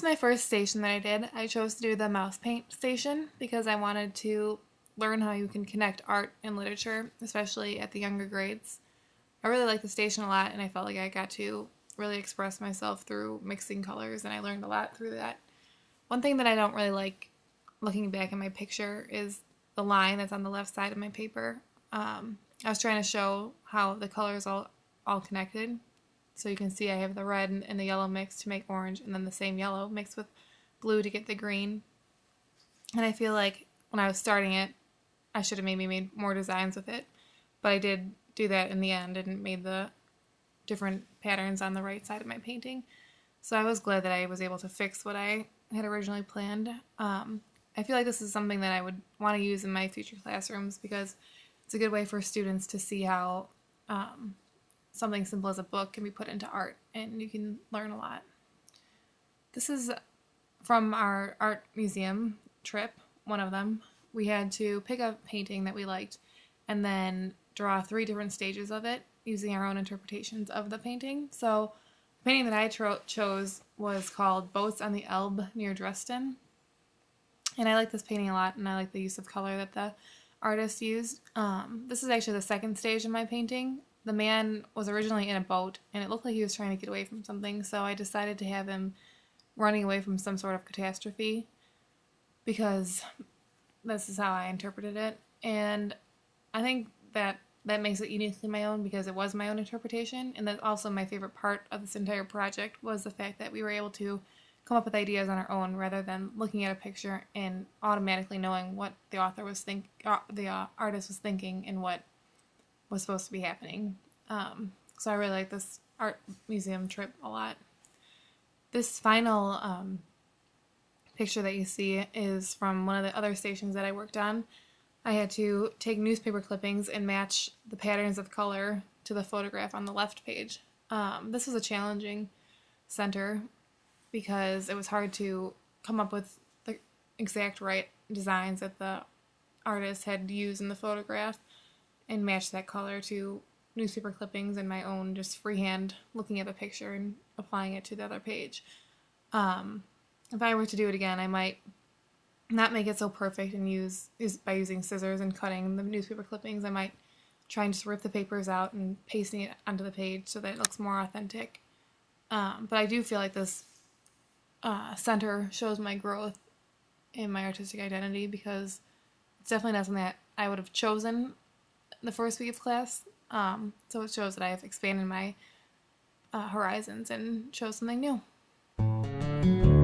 my first station that I did. I chose to do the mouse paint station because I wanted to learn how you can connect art and literature, especially at the younger grades. I really liked the station a lot, and I felt like I got to really express myself through mixing colors, and I learned a lot through that. One thing that I don't really like looking back at my picture is the line that's on the left side of my paper. I was trying to show how the colors all connected. So you can see I have the red and the yellow mixed to make orange, and then the same yellow mixed with blue to get the green. And I feel like when I was starting it, I should have maybe made more designs with it. But I did do that in the end and made the different patterns on the right side of my painting. So I was glad that I was able to fix what I had originally planned. I feel like this is something that I would want to use in my future classrooms because it's a good way for students to see how something simple as a book can be put into art, and you can learn a lot. This is from our art museum trip, one of them. We had to pick a painting that we liked and then draw 3 different stages of it using our own interpretations of the painting. So the painting that I chose was called Boats on the Elbe near Dresden. And I like this painting a lot, and I like the use of color that the artist used. This is actually the second stage in my painting. The man was originally in a boat, and it looked like he was trying to get away from something, so I decided to have him running away from some sort of catastrophe because this is how I interpreted it. And I think that makes it uniquely my own because it was my own interpretation, and that's also my favorite part of this entire project was the fact that we were able to come up with ideas on our own rather than looking at a picture and automatically knowing what the artist was thinking and what was supposed to be happening. So I really like this art museum trip a lot. This final picture that you see is from one of the other stations that I worked on. I had to take newspaper clippings and match the patterns of color to the photograph on the left page. This was a challenging center because it was hard to come up with the exact right designs that the artist had used in the photograph and match that color to newspaper clippings and my own just freehand looking at the picture and applying it to the other page. If I were to do it again, I might not make it so perfect and by using scissors and cutting the newspaper clippings. I might try and just rip the papers out and pasting it onto the page so that it looks more authentic. But I do feel like this center shows my growth in my artistic identity because it's definitely not something that I would have chosen the first week of class. So it shows that I have expanded my horizons and chose something new.